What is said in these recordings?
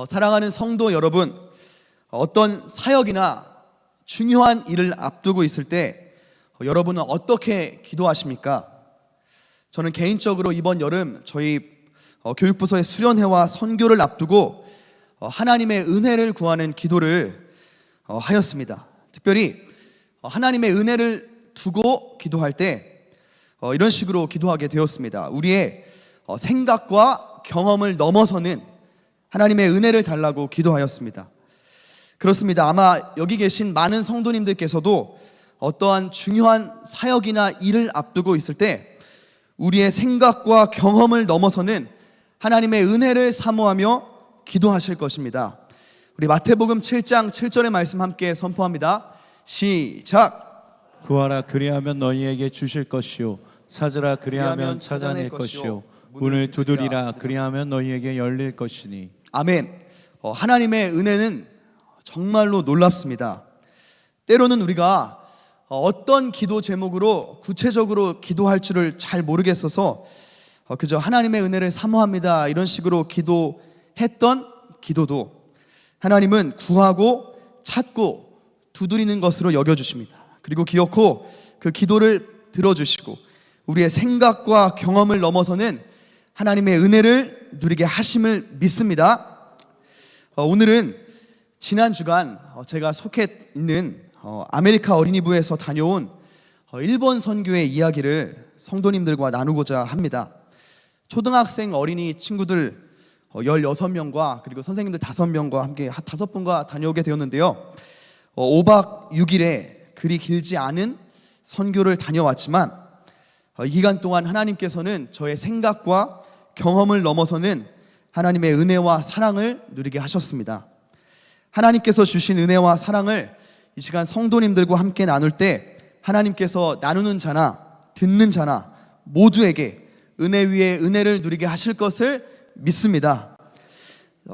사랑하는 성도 여러분, 어떤 사역이나 중요한 일을 앞두고 있을 때 여러분은 어떻게 기도하십니까? 저는 개인적으로 이번 여름 저희 교육부서의 수련회와 선교를 앞두고 하나님의 은혜를 구하는 기도를 하였습니다. 특별히 하나님의 은혜를 두고 기도할 때 이런 식으로 기도하게 되었습니다. 우리의 생각과 경험을 넘어서는 하나님의 은혜를 달라고 기도하였습니다. 그렇습니다. 아마 여기 계신 많은 성도님들께서도 어떠한 중요한 사역이나 일을 앞두고 있을 때 우리의 생각과 경험을 넘어서는 하나님의 은혜를 사모하며 기도하실 것입니다. 우리 마태복음 7장 7절의 말씀 함께 선포합니다. 시작! 구하라 그리하면 너희에게 주실 것이요 찾으라 그리하면 찾아낼 것이요 문을 두드리라 그리하면 너희에게 열릴 것이니. 아멘. 하나님의 은혜는 정말로 놀랍습니다. 때로는 우리가 어떤 기도 제목으로 구체적으로 기도할 줄을 잘 모르겠어서 그저 하나님의 은혜를 사모합니다 이런 식으로 기도했던 기도도 하나님은 구하고 찾고 두드리는 것으로 여겨주십니다. 그리고 기어코 그 기도를 들어주시고 우리의 생각과 경험을 넘어서는 하나님의 은혜를 누리게 하심을 믿습니다. 오늘은 지난 주간 제가 속해 있는 아메리카 어린이부에서 다녀온 일본 선교의 이야기를 성도님들과 나누고자 합니다. 초등학생 어린이 친구들 16명과 그리고 선생님들 5명과 함께 5분과 다녀오게 되었는데요. 5박 6일에 그리 길지 않은 선교를 다녀왔지만 이 기간 동안 하나님께서는 저의 생각과 경험을 넘어서는 하나님의 은혜와 사랑을 누리게 하셨습니다. 하나님께서 주신 은혜와 사랑을 이 시간 성도님들과 함께 나눌 때 하나님께서 나누는 자나 듣는 자나 모두에게 은혜 위에 은혜를 누리게 하실 것을 믿습니다.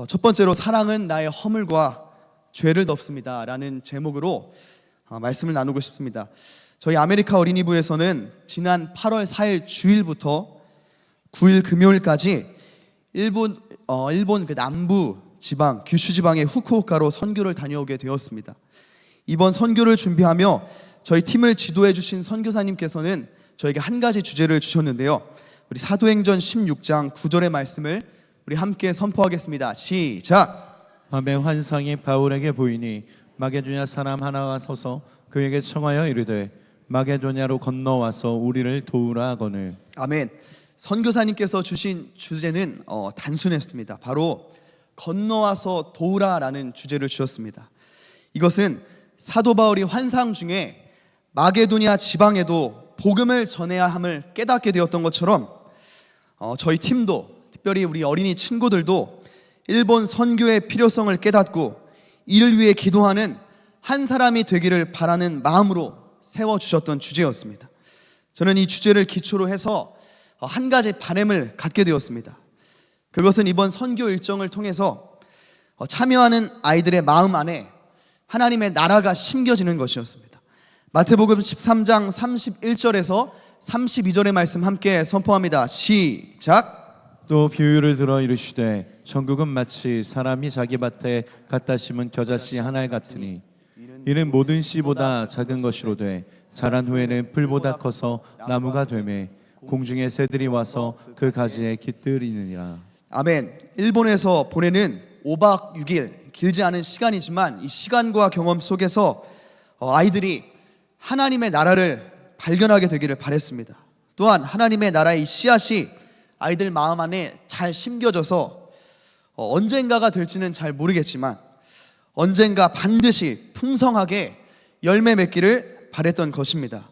첫 번째로 사랑은 나의 허물과 죄를 덮습니다 라는 제목으로 말씀을 나누고 싶습니다. 저희 아메리카 어린이부에서는 지난 8월 4일 주일부터 9일 금요일까지 일본 그 남부 지방 규슈 지방의 후쿠오카로 선교를 다녀오게 되었습니다. 이번 선교를 준비하며 저희 팀을 지도해 주신 선교사님께서는 저에게 한 가지 주제를 주셨는데요. 우리 사도행전 16장 9절의 말씀을 우리 함께 선포하겠습니다. 시작! 밤에 환상이 바울에게 보이니 마게도냐 사람 하나가 서서 그에게 청하여 이르되 마게도냐로 건너와서 우리를 도우라 하거늘. 아멘. 선교사님께서 주신 주제는 단순했습니다. 바로 건너와서 도우라라는 주제를 주셨습니다. 이것은 사도 바울이 환상 중에 마게도냐 지방에도 복음을 전해야 함을 깨닫게 되었던 것처럼 저희 팀도 특별히 우리 어린이 친구들도 일본 선교의 필요성을 깨닫고 이를 위해 기도하는 한 사람이 되기를 바라는 마음으로 세워주셨던 주제였습니다. 저는 이 주제를 기초로 해서 한 가지 바람을 갖게 되었습니다. 그것은 이번 선교 일정을 통해서 참여하는 아이들의 마음 안에 하나님의 나라가 심겨지는 것이었습니다. 마태복음 13장 31절에서 32절의 말씀 함께 선포합니다. 시작! 또 비유를 들어 이르시되 천국은 마치 사람이 자기 밭에 갖다 심은 겨자씨 한 알 같으니 이는 모든 씨보다 작은 것이로되 자란 후에는 풀보다 커서 나무가 되매 공중의 새들이 와서 그 가지에 깃들이느니라. 아멘. 일본에서 보내는 5박 6일 길지 않은 시간이지만 이 시간과 경험 속에서 아이들이 하나님의 나라를 발견하게 되기를 바랬습니다. 또한 하나님의 나라의 씨앗이 아이들 마음 안에 잘 심겨져서 언젠가가 될지는 잘 모르겠지만 언젠가 반드시 풍성하게 열매 맺기를 바랬던 것입니다.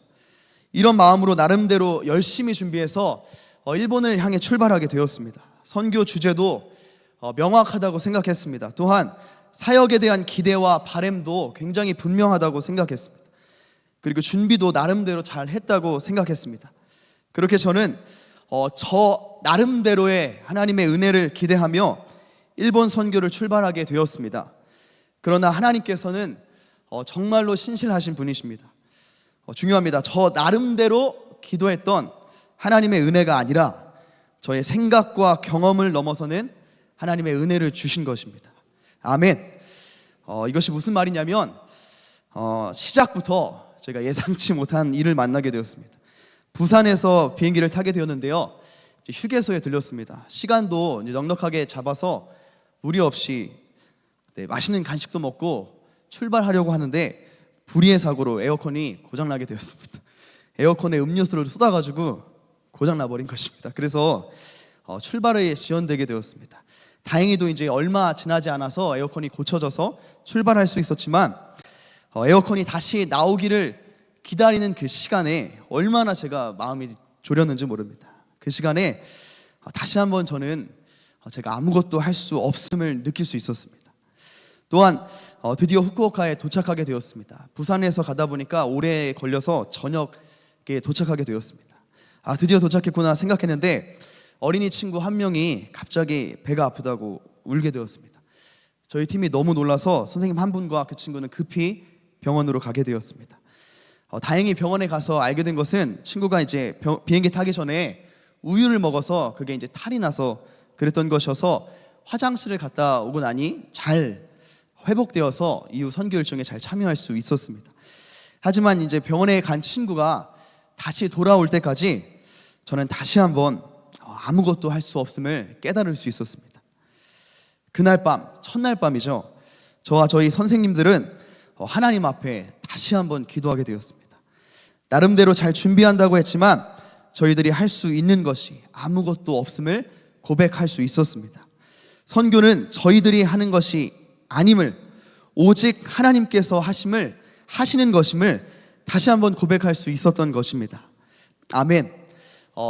이런 마음으로 나름대로 열심히 준비해서 일본을 향해 출발하게 되었습니다. 선교 주제도 명확하다고 생각했습니다. 또한 사역에 대한 기대와 바람도 굉장히 분명하다고 생각했습니다. 그리고 준비도 나름대로 잘 했다고 생각했습니다. 그렇게 저는 저 나름대로의 하나님의 은혜를 기대하며 일본 선교를 출발하게 되었습니다. 그러나 하나님께서는 정말로 신실하신 분이십니다. 중요합니다. 저 나름대로 기도했던 하나님의 은혜가 아니라 저의 생각과 경험을 넘어서는 하나님의 은혜를 주신 것입니다. 아멘. 이것이 무슨 말이냐면 시작부터 저희가 예상치 못한 일을 만나게 되었습니다. 부산에서 비행기를 타게 되었는데요. 이제 휴게소에 들렸습니다. 시간도 이제 넉넉하게 잡아서 무리 없이 맛있는 간식도 먹고 출발하려고 하는데 불의의 사고로 에어컨이 고장나게 되었습니다. 에어컨에 음료수를 쏟아가지고 고장나버린 것입니다. 그래서 출발이 지연되게 되었습니다. 다행히도 이제 얼마 지나지 않아서 에어컨이 고쳐져서 출발할 수 있었지만 에어컨이 다시 나오기를 기다리는 그 시간에 얼마나 제가 마음이 졸였는지 모릅니다. 그 시간에 다시 한번 저는 제가 아무것도 할 수 없음을 느낄 수 있었습니다. 또한 드디어 후쿠오카에 도착하게 되었습니다. 부산에서 가다 보니까 오래 걸려서 저녁에 도착하게 되었습니다. 드디어 도착했구나 생각했는데 어린이 친구 한 명이 갑자기 배가 아프다고 울게 되었습니다. 저희 팀이 너무 놀라서 선생님 한 분과 그 친구는 급히 병원으로 가게 되었습니다. 다행히 병원에 가서 알게 된 것은 친구가 이제 비행기 타기 전에 우유를 먹어서 그게 이제 탈이 나서 그랬던 것이어서 화장실을 갔다 오고 나니 잘 회복되어서 이후 선교 일정에 잘 참여할 수 있었습니다. 하지만 이제 병원에 간 친구가 다시 돌아올 때까지 저는 다시 한번 아무것도 할 수 없음을 깨달을 수 있었습니다. 그날 밤, 첫날 밤이죠. 저와 저희 선생님들은 하나님 앞에 다시 한번 기도하게 되었습니다. 나름대로 잘 준비한다고 했지만 저희들이 할 수 있는 것이 아무것도 없음을 고백할 수 있었습니다. 선교는 저희들이 하는 것이 아님을, 오직 하나님께서 하시는 것임을 다시 한번 고백할 수 있었던 것입니다. 아멘.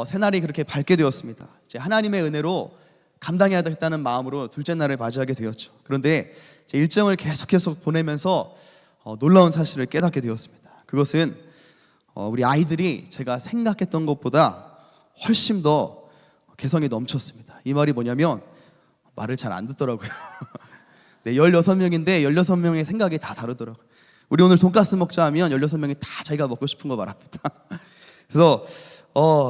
새날이 그렇게 밝게 되었습니다. 이제 하나님의 은혜로 감당해야 되겠다는 마음으로 둘째 날을 맞이하게 되었죠. 그런데 제 일정을 계속해서 보내면서 놀라운 사실을 깨닫게 되었습니다. 그것은 우리 아이들이 제가 생각했던 것보다 훨씬 더 개성이 넘쳤습니다. 이 말이 뭐냐면 말을 잘 안 듣더라고요. 네, 16명인데 16명의 생각이 다 다르더라고요. 우리 오늘 돈가스 먹자 하면 16명이 다 자기가 먹고 싶은 거 말합니다. 그래서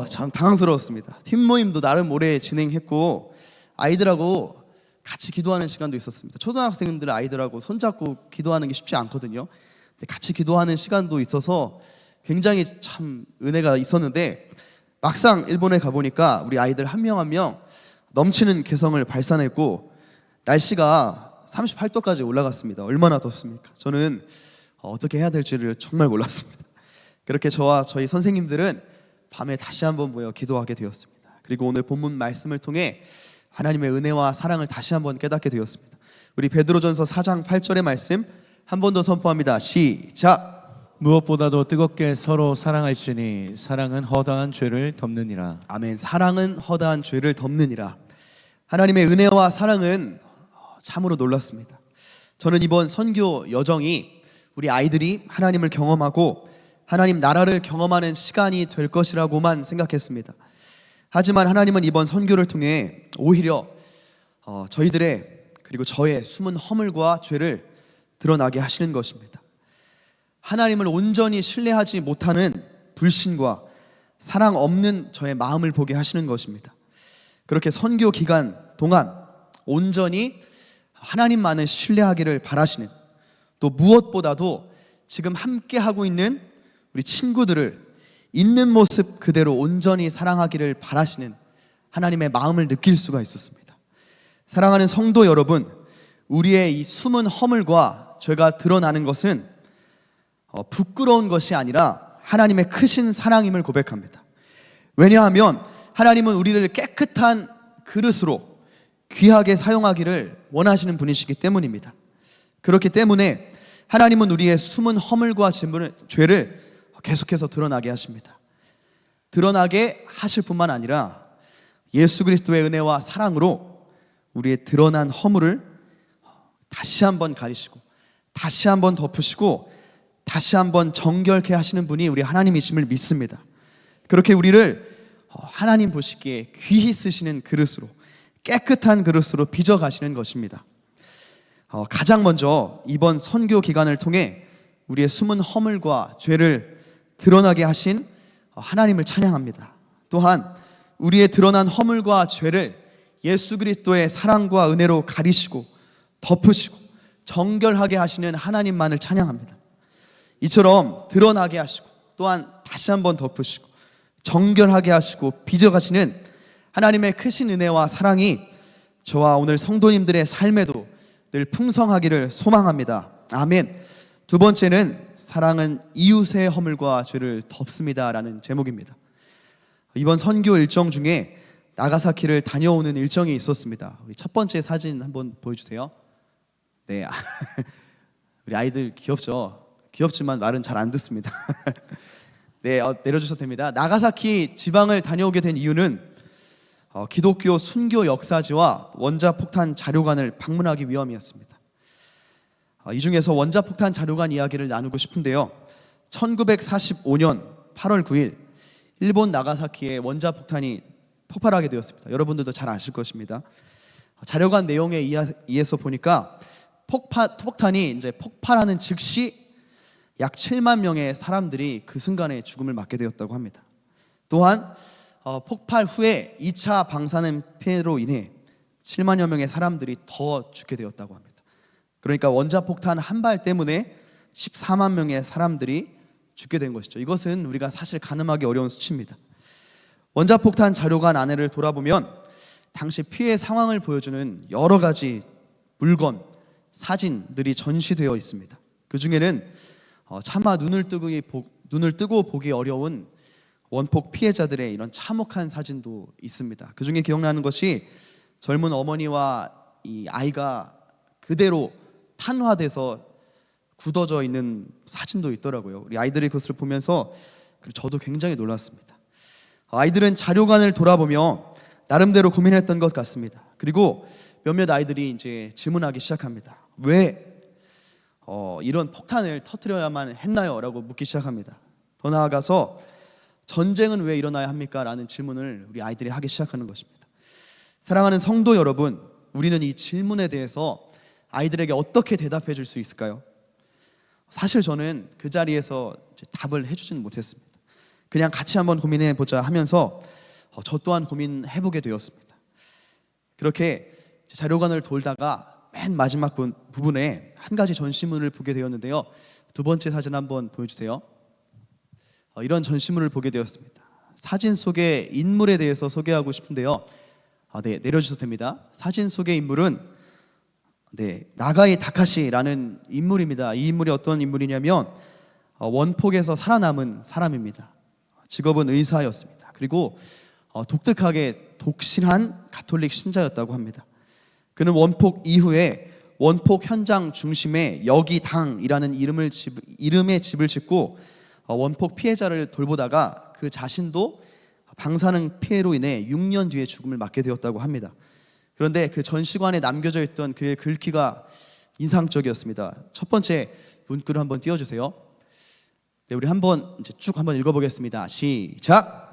참 당황스러웠습니다. 팀 모임도 나름 오래 진행했고 아이들하고 같이 기도하는 시간도 있었습니다. 초등학생들 아이들하고 손잡고 기도하는 게 쉽지 않거든요. 근데 같이 기도하는 시간도 있어서 굉장히 참 은혜가 있었는데 막상 일본에 가보니까 우리 아이들 한 명 한 명 넘치는 개성을 발산했고 날씨가 38도까지 올라갔습니다. 얼마나 덥습니까? 저는 어떻게 해야 될지를 정말 몰랐습니다. 그렇게 저와 저희 선생님들은 밤에 다시 한번 모여 기도하게 되었습니다. 그리고 오늘 본문 말씀을 통해 하나님의 은혜와 사랑을 다시 한번 깨닫게 되었습니다. 우리 베드로전서 4장 8절의 말씀 한 번 더 선포합니다. 시작. 무엇보다도 뜨겁게 서로 사랑할지니 사랑은 허다한 죄를 덮느니라. 아멘. 사랑은 허다한 죄를 덮느니라. 하나님의 은혜와 사랑은 참으로 놀랐습니다. 저는 이번 선교 여정이 우리 아이들이 하나님을 경험하고 하나님 나라를 경험하는 시간이 될 것이라고만 생각했습니다. 하지만 하나님은 이번 선교를 통해 오히려 저희들의 그리고 저의 숨은 허물과 죄를 드러나게 하시는 것입니다. 하나님을 온전히 신뢰하지 못하는 불신과 사랑 없는 저의 마음을 보게 하시는 것입니다. 그렇게 선교 기간 동안 온전히 하나님만을 신뢰하기를 바라시는, 또 무엇보다도 지금 함께 하고 있는 우리 친구들을 있는 모습 그대로 온전히 사랑하기를 바라시는 하나님의 마음을 느낄 수가 있었습니다. 사랑하는 성도 여러분, 우리의 이 숨은 허물과 죄가 드러나는 것은 부끄러운 것이 아니라 하나님의 크신 사랑임을 고백합니다. 왜냐하면 하나님은 우리를 깨끗한 그릇으로 귀하게 사용하기를 원하시는 분이시기 때문입니다. 그렇기 때문에 하나님은 우리의 숨은 허물과 죄를 계속해서 드러나게 하십니다. 드러나게 하실 뿐만 아니라 예수 그리스도의 은혜와 사랑으로 우리의 드러난 허물을 다시 한번 가리시고 다시 한번 덮으시고 다시 한번 정결케 하시는 분이 우리 하나님이심을 믿습니다. 그렇게 우리를 하나님 보시기에 귀히 쓰시는 그릇으로, 깨끗한 그릇으로 빚어가시는 것입니다. 가장 먼저 이번 선교 기간을 통해 우리의 숨은 허물과 죄를 드러나게 하신 하나님을 찬양합니다. 또한 우리의 드러난 허물과 죄를 예수 그리스도의 사랑과 은혜로 가리시고 덮으시고 정결하게 하시는 하나님만을 찬양합니다. 이처럼 드러나게 하시고 또한 다시 한번 덮으시고 정결하게 하시고 빚어가시는 하나님의 크신 은혜와 사랑이 저와 오늘 성도님들의 삶에도 늘 풍성하기를 소망합니다. 아멘. 두 번째는 사랑은 이웃의 허물과 죄를 덮습니다 라는 제목입니다. 이번 선교 일정 중에 나가사키를 다녀오는 일정이 있었습니다. 우리 첫 번째 사진 한번 보여주세요. 네, 우리 아이들 귀엽죠? 귀엽지만 말은 잘 안 듣습니다. 네, 내려주셔도 됩니다. 나가사키 지방을 다녀오게 된 이유는 기독교 순교 역사지와 원자폭탄 자료관을 방문하기 위함이었습니다. 이 중에서 원자폭탄 자료관 이야기를 나누고 싶은데요. 1945년 8월 9일 일본 나가사키에 원자폭탄이 폭발하게 되었습니다. 여러분들도 잘 아실 것입니다. 자료관 내용에 의해서 보니까 폭탄이 이제 폭발하는 즉시 약 7만 명의 사람들이 그 순간에 죽음을 맞게 되었다고 합니다. 또한 폭발 후에 2차 방사능 피해로 인해 7만여 명의 사람들이 더 죽게 되었다고 합니다. 그러니까 원자폭탄 한 발 때문에 14만 명의 사람들이 죽게 된 것이죠. 이것은 우리가 사실 가늠하기 어려운 수치입니다. 원자폭탄 자료관 안에를 돌아보면 당시 피해 상황을 보여주는 여러 가지 물건, 사진들이 전시되어 있습니다. 그 중에는 차마 눈을 뜨고 보기 어려운 원폭 피해자들의 이런 참혹한 사진도 있습니다. 그 중에 기억나는 것이 젊은 어머니와 이 아이가 그대로 탄화돼서 굳어져 있는 사진도 있더라고요. 우리 아이들이 그것을 보면서 저도 굉장히 놀랐습니다. 아이들은 자료관을 돌아보며 나름대로 고민했던 것 같습니다. 그리고 몇몇 아이들이 이제 질문하기 시작합니다. 왜 이런 폭탄을 터뜨려야만 했나요? 라고 묻기 시작합니다. 더 나아가서 전쟁은 왜 일어나야 합니까? 라는 질문을 우리 아이들이 하기 시작하는 것입니다. 사랑하는 성도 여러분, 우리는 이 질문에 대해서 아이들에게 어떻게 대답해 줄 수 있을까요? 사실 저는 그 자리에서 답을 해주지는 못했습니다. 그냥 같이 한번 고민해 보자 하면서 저 또한 고민해 보게 되었습니다. 그렇게 자료관을 돌다가 맨 마지막 부분에 한 가지 전시물을 보게 되었는데요. 두 번째 사진 한번 보여주세요. 이런 전시물을 보게 되었습니다. 사진 속의 인물에 대해서 소개하고 싶은데요. 네, 내려주셔도 됩니다. 사진 속의 인물은 나가이 다카시라는 인물입니다. 이 인물이 어떤 인물이냐면 원폭에서 살아남은 사람입니다. 직업은 의사였습니다. 그리고 독특하게 독실한 가톨릭 신자였다고 합니다. 그는 원폭 이후에 원폭 현장 중심에 여기당이라는 이름의 집을 짓고 원폭 피해자를 돌보다가 그 자신도 방사능 피해로 인해 6년 뒤에 죽음을 맞게 되었다고 합니다. 그런데 그 전시관에 남겨져 있던 그의 글귀가 인상적이었습니다. 첫 번째 문구를 한번 띄워주세요. 네, 우리 한번 이제 쭉 한번 읽어보겠습니다. 시작.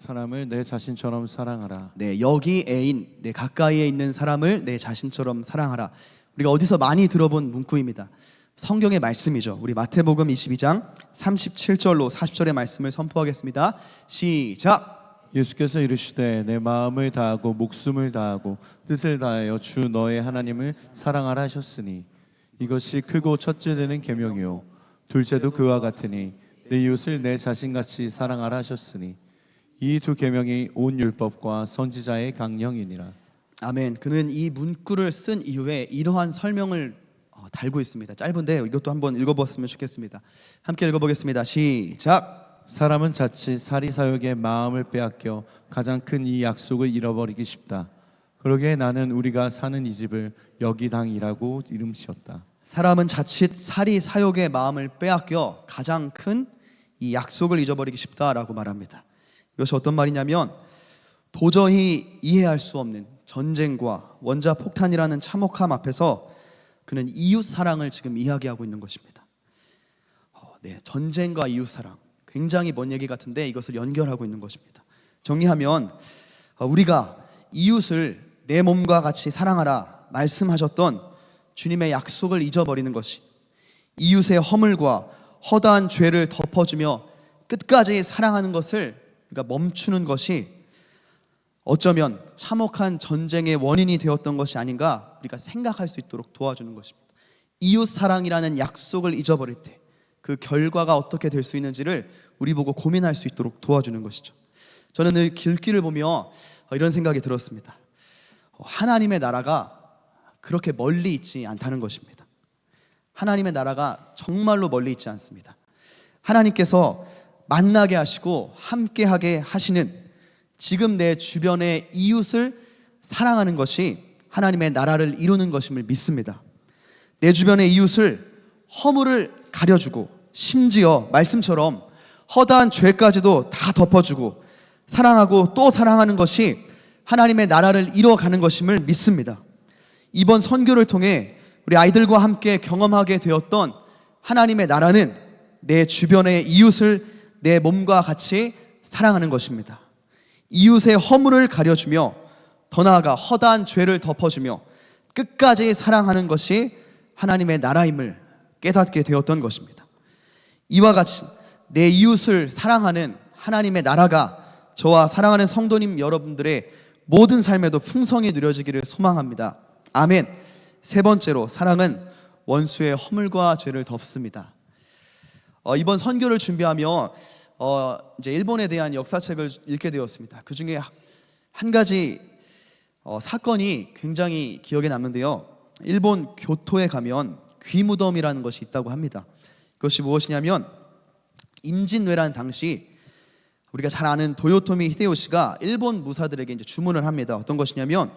사람을 내 자신처럼 사랑하라. 네, 여기 애인, 내 가까이에 있는 사람을 내 자신처럼 사랑하라. 우리가 어디서 많이 들어본 문구입니다. 성경의 말씀이죠. 우리 마태복음 22장 37절로 40절의 말씀을 선포하겠습니다. 시작. 예수께서 이르시되 내 마음을 다하고 목숨을 다하고 뜻을 다하여 주 너의 하나님을 사랑하라 하셨으니 이것이 크고 첫째 되는 계명이요 둘째도 그와 같으니 내 이웃을 내 자신같이 사랑하라 하셨으니 이 두 계명이 온 율법과 선지자의 강령이니라. 아멘. 그는 이 문구를 쓴 이후에 이러한 설명을 달고 있습니다. 짧은데 이것도 한번 읽어보았으면 좋겠습니다. 함께 읽어보겠습니다. 시작. 사람은 자칫 사리사욕의 마음을 빼앗겨 가장 큰 이 약속을 잃어버리기 쉽다. 그러기에 나는 우리가 사는 이 집을 여기당이라고 이름 지었다. 사람은 자칫 사리사욕의 마음을 빼앗겨 가장 큰 이 약속을 잊어버리기 쉽다라고 말합니다. 이것이 어떤 말이냐면 도저히 이해할 수 없는 전쟁과 원자폭탄이라는 참혹함 앞에서 그는 이웃 사랑을 지금 이야기하고 있는 것입니다. 전쟁과 이웃 사랑, 굉장히 먼 얘기 같은데 이것을 연결하고 있는 것입니다. 정리하면 우리가 이웃을 내 몸과 같이 사랑하라 말씀하셨던 주님의 약속을 잊어버리는 것이, 이웃의 허물과 허다한 죄를 덮어주며 끝까지 사랑하는 것을 우리가 멈추는 것이 어쩌면 참혹한 전쟁의 원인이 되었던 것이 아닌가 우리가 생각할 수 있도록 도와주는 것입니다. 이웃 사랑이라는 약속을 잊어버릴 때 그 결과가 어떻게 될 수 있는지를 우리 보고 고민할 수 있도록 도와주는 것이죠. 저는 늘 길길을 보며 이런 생각이 들었습니다. 하나님의 나라가 그렇게 멀리 있지 않다는 것입니다. 하나님의 나라가 정말로 멀리 있지 않습니다. 하나님께서 만나게 하시고 함께하게 하시는 지금 내 주변의 이웃을 사랑하는 것이 하나님의 나라를 이루는 것임을 믿습니다. 내 주변의 이웃을 허물을 가려주고 심지어 말씀처럼 허다한 죄까지도 다 덮어주고 사랑하고 또 사랑하는 것이 하나님의 나라를 이루어가는 것임을 믿습니다. 이번 선교를 통해 우리 아이들과 함께 경험하게 되었던 하나님의 나라는 내 주변의 이웃을 내 몸과 같이 사랑하는 것입니다. 이웃의 허물을 가려주며 더 나아가 허다한 죄를 덮어주며 끝까지 사랑하는 것이 하나님의 나라임을 깨닫게 되었던 것입니다. 이와 같이 내 이웃을 사랑하는 하나님의 나라가 저와 사랑하는 성도님 여러분들의 모든 삶에도 풍성히 누려지기를 소망합니다. 아멘. 세 번째로 사랑은 원수의 허물과 죄를 덮습니다. 이번 선교를 준비하며 이제 일본에 대한 역사책을 읽게 되었습니다. 그 중에 한 가지 사건이 굉장히 기억에 남는데요. 일본 교토에 가면 귀무덤이라는 것이 있다고 합니다. 그것이 무엇이냐면 임진왜란 당시 우리가 잘 아는 도요토미 히데요시가 일본 무사들에게 이제 주문을 합니다. 어떤 것이냐면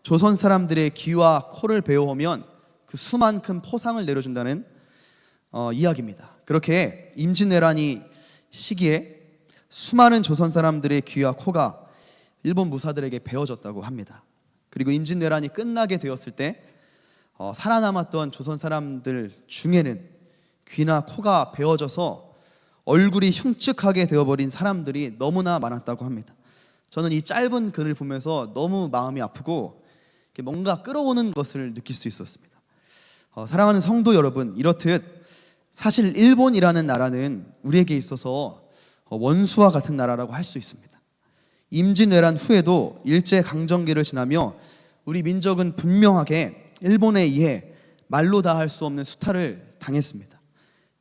조선 사람들의 귀와 코를 베어오면 그 수만큼 포상을 내려준다는 이야기입니다. 그렇게 임진왜란이 시기에 수많은 조선 사람들의 귀와 코가 일본 무사들에게 베어졌다고 합니다. 그리고 임진왜란이 끝나게 되었을 때 살아남았던 조선 사람들 중에는 귀나 코가 베어져서 얼굴이 흉측하게 되어버린 사람들이 너무나 많았다고 합니다. 저는 이 짧은 글을 보면서 너무 마음이 아프고 뭔가 끌어오는 것을 느낄 수 있었습니다. 사랑하는 성도 여러분, 이렇듯 사실 일본이라는 나라는 우리에게 있어서 원수와 같은 나라라고 할 수 있습니다. 임진왜란 후에도 일제강점기를 지나며 우리 민족은 분명하게 일본에 의해 말로 다 할 수 없는 수탈을 당했습니다.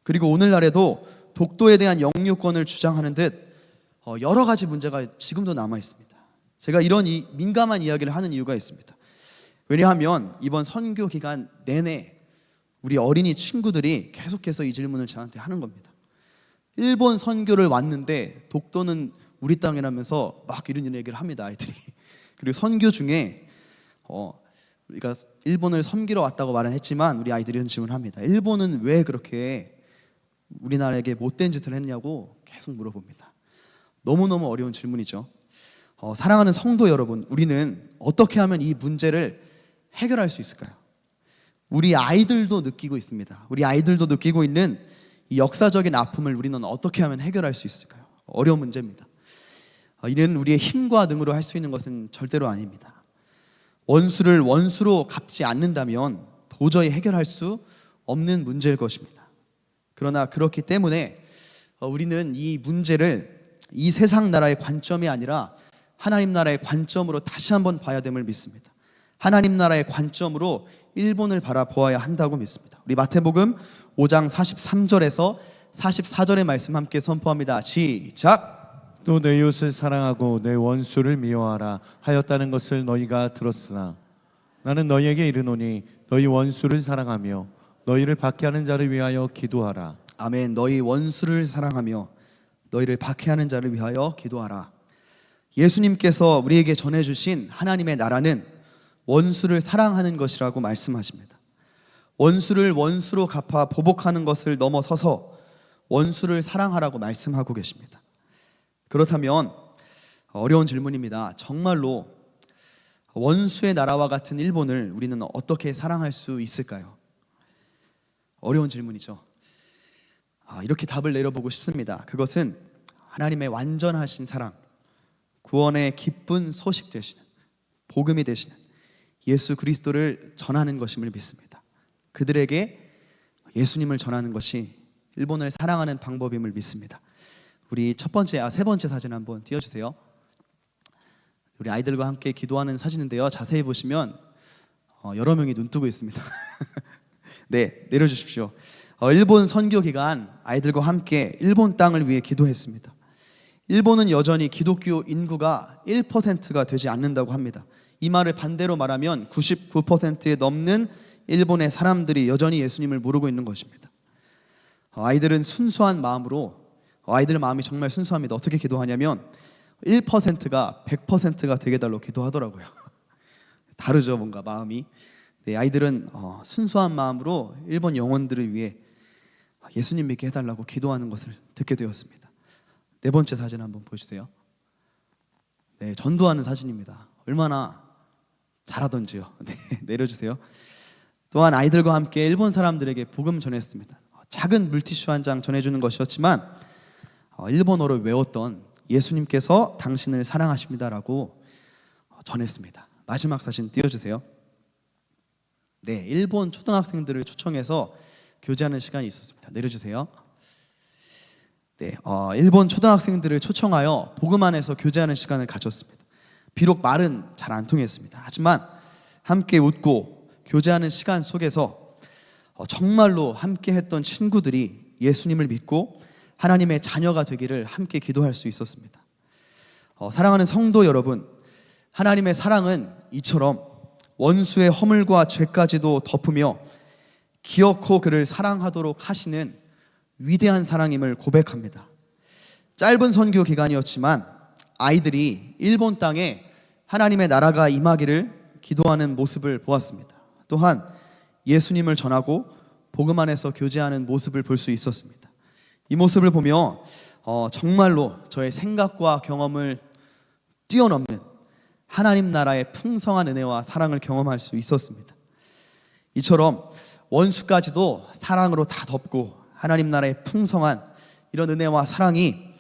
그리고 오늘날에도 독도에 대한 영유권을 주장하는 듯 여러 가지 문제가 지금도 남아 있습니다. 제가 이런 민감한 이야기를 하는 이유가 있습니다. 왜냐하면 이번 선교 기간 내내 우리 어린이 친구들이 계속해서 이 질문을 저한테 하는 겁니다. 일본 선교를 왔는데 독도는 우리 땅이라면서 막 이런 얘기를 합니다, 아이들이. 그리고 선교 중에 우리가 일본을 섬기러 왔다고 말은 했지만 우리 아이들이 이런 질문을 합니다. 일본은 왜 그렇게 우리나라에게 못된 짓을 했냐고 계속 물어봅니다. 너무너무 어려운 질문이죠. 사랑하는 성도 여러분, 우리는 어떻게 하면 이 문제를 해결할 수 있을까요? 우리 아이들도 느끼고 있습니다. 우리 아이들도 느끼고 있는 이 역사적인 아픔을 우리는 어떻게 하면 해결할 수 있을까요? 어려운 문제입니다. 이는 우리의 힘과 능으로 할 수 있는 것은 절대로 아닙니다. 원수를 원수로 갚지 않는다면 도저히 해결할 수 없는 문제일 것입니다. 그러나 그렇기 때문에 우리는 이 문제를 이 세상 나라의 관점이 아니라 하나님 나라의 관점으로 다시 한번 봐야 됨을 믿습니다. 하나님 나라의 관점으로 일본을 바라보아야 한다고 믿습니다. 우리 마태복음 5장 43절에서 44절의 말씀 함께 선포합니다. 시작! 또 내 이웃을 사랑하고 내 원수를 미워하라 하였다는 것을 너희가 들었으나 나는 너희에게 이르노니 너희 원수를 사랑하며 너희를 박해하는 자를 위하여 기도하라. 아멘. 너희 원수를 사랑하며 너희를 박해하는 자를 위하여 기도하라. 예수님께서 우리에게 전해주신 하나님의 나라는 원수를 사랑하는 것이라고 말씀하십니다. 원수를 원수로 갚아 보복하는 것을 넘어서서 원수를 사랑하라고 말씀하고 계십니다. 그렇다면 어려운 질문입니다. 정말로 원수의 나라와 같은 일본을 우리는 어떻게 사랑할 수 있을까요? 어려운 질문이죠. 이렇게 답을 내려보고 싶습니다. 그것은 하나님의 완전하신 사랑, 구원의 기쁜 소식 되시는, 복음이 되시는 예수 그리스도를 전하는 것임을 믿습니다. 그들에게 예수님을 전하는 것이 일본을 사랑하는 방법임을 믿습니다. 우리 세 번째 사진 한번 띄워주세요. 우리 아이들과 함께 기도하는 사진인데요. 자세히 보시면 여러 명이 눈 뜨고 있습니다. 네, 내려주십시오. 일본 선교 기간 아이들과 함께 일본 땅을 위해 기도했습니다. 일본은 여전히 기독교 인구가 1%가 되지 않는다고 합니다. 이 말을 반대로 말하면 99%에 넘는 일본의 사람들이 여전히 예수님을 모르고 있는 것입니다. 아이들은 순수한 마음으로, 아이들 마음이 정말 순수합니다. 어떻게 기도하냐면 1%가 100%가 되게 달라고 기도하더라고요. 다르죠, 뭔가 마음이. 네, 아이들은 순수한 마음으로 일본 영혼들을 위해 예수님 믿게 해달라고 기도하는 것을 듣게 되었습니다. 네 번째 사진 한번 보여주세요. 네, 전도하는 사진입니다. 얼마나 잘하던지요. 네, 내려주세요. 또한 아이들과 함께 일본 사람들에게 복음 전했습니다. 작은 물티슈 한 장 전해주는 것이었지만 일본어로 외웠던 예수님께서 당신을 사랑하십니다라고 전했습니다. 마지막 사진 띄워주세요. 네, 일본 초등학생들을 초청해서 교제하는 시간이 있었습니다. 내려주세요. 네, 일본 초등학생들을 초청하여 복음 안에서 교제하는 시간을 가졌습니다. 비록 말은 잘 안 통했습니다. 하지만 함께 웃고 교제하는 시간 속에서 정말로 함께 했던 친구들이 예수님을 믿고 하나님의 자녀가 되기를 함께 기도할 수 있었습니다. 사랑하는 성도 여러분, 하나님의 사랑은 이처럼 원수의 허물과 죄까지도 덮으며 기어코 그를 사랑하도록 하시는 위대한 사랑임을 고백합니다. 짧은 선교 기간이었지만 아이들이 일본 땅에 하나님의 나라가 임하기를 기도하는 모습을 보았습니다. 또한 예수님을 전하고 복음 안에서 교제하는 모습을 볼 수 있었습니다. 이 모습을 보며 정말로 저의 생각과 경험을 뛰어넘는 하나님 나라의 풍성한 은혜와 사랑을 경험할 수 있었습니다. 이처럼 원수까지도 사랑으로 다 덮고 하나님 나라의 풍성한 이런 은혜와 사랑이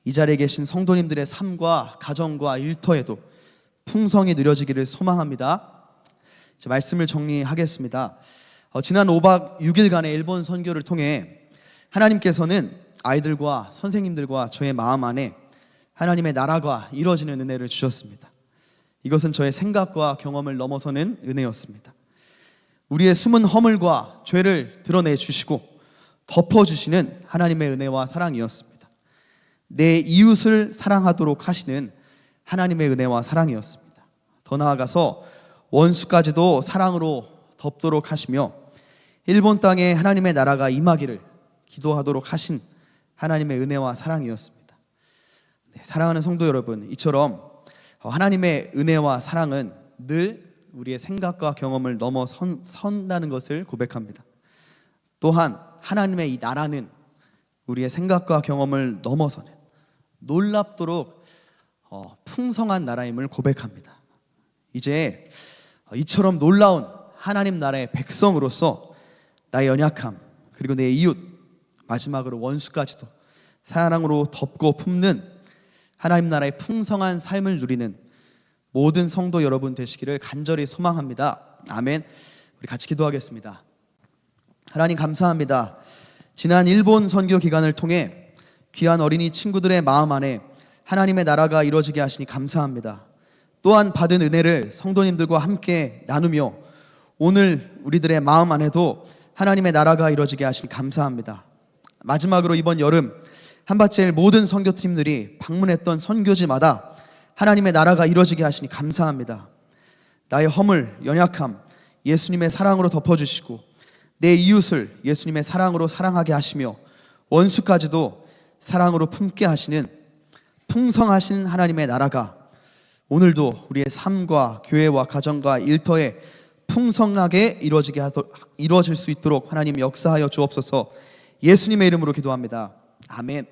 이 자리에 계신 성도님들의 삶과 가정과 일터에도 풍성히 누려지기를 소망합니다. 이제 말씀을 정리하겠습니다. 지난 5박 6일간의 일본 선교를 통해 하나님께서는 아이들과 선생님들과 저의 마음 안에 하나님의 나라가 이루어지는 은혜를 주셨습니다. 이것은 저의 생각과 경험을 넘어서는 은혜였습니다. 우리의 숨은 허물과 죄를 드러내 주시고 덮어주시는 하나님의 은혜와 사랑이었습니다. 내 이웃을 사랑하도록 하시는 하나님의 은혜와 사랑이었습니다. 더 나아가서 원수까지도 사랑으로 덮도록 하시며 일본 땅에 하나님의 나라가 임하기를 기도하도록 하신 하나님의 은혜와 사랑이었습니다. 네, 사랑하는 성도 여러분, 이처럼 하나님의 은혜와 사랑은 늘 우리의 생각과 경험을 넘어선다는 것을 고백합니다. 또한 하나님의 이 나라는 우리의 생각과 경험을 넘어서는 놀랍도록 풍성한 나라임을 고백합니다. 이제 이처럼 놀라운 하나님 나라의 백성으로서 나의 연약함 그리고 내 이웃 마지막으로 원수까지도 사랑으로 덮고 품는 하나님 나라의 풍성한 삶을 누리는 모든 성도 여러분 되시기를 간절히 소망합니다. 아멘. 우리 같이 기도하겠습니다. 하나님 감사합니다. 지난 일본 선교 기간을 통해 귀한 어린이 친구들의 마음 안에 하나님의 나라가 이루어지게 하시니 감사합니다. 또한 받은 은혜를 성도님들과 함께 나누며 오늘 우리들의 마음 안에도 하나님의 나라가 이루어지게 하시니 감사합니다. 마지막으로 이번 여름 한밭제일 모든 선교팀들이 방문했던 선교지마다 하나님의 나라가 이루어지게 하시니 감사합니다. 나의 허물, 연약함 예수님의 사랑으로 덮어주시고 내 이웃을 예수님의 사랑으로 사랑하게 하시며 원수까지도 사랑으로 품게 하시는 풍성하신 하나님의 나라가 오늘도 우리의 삶과 교회와 가정과 일터에 풍성하게 이루어질 수 있도록 하나님 역사하여 주옵소서. 예수님의 이름으로 기도합니다. 아멘.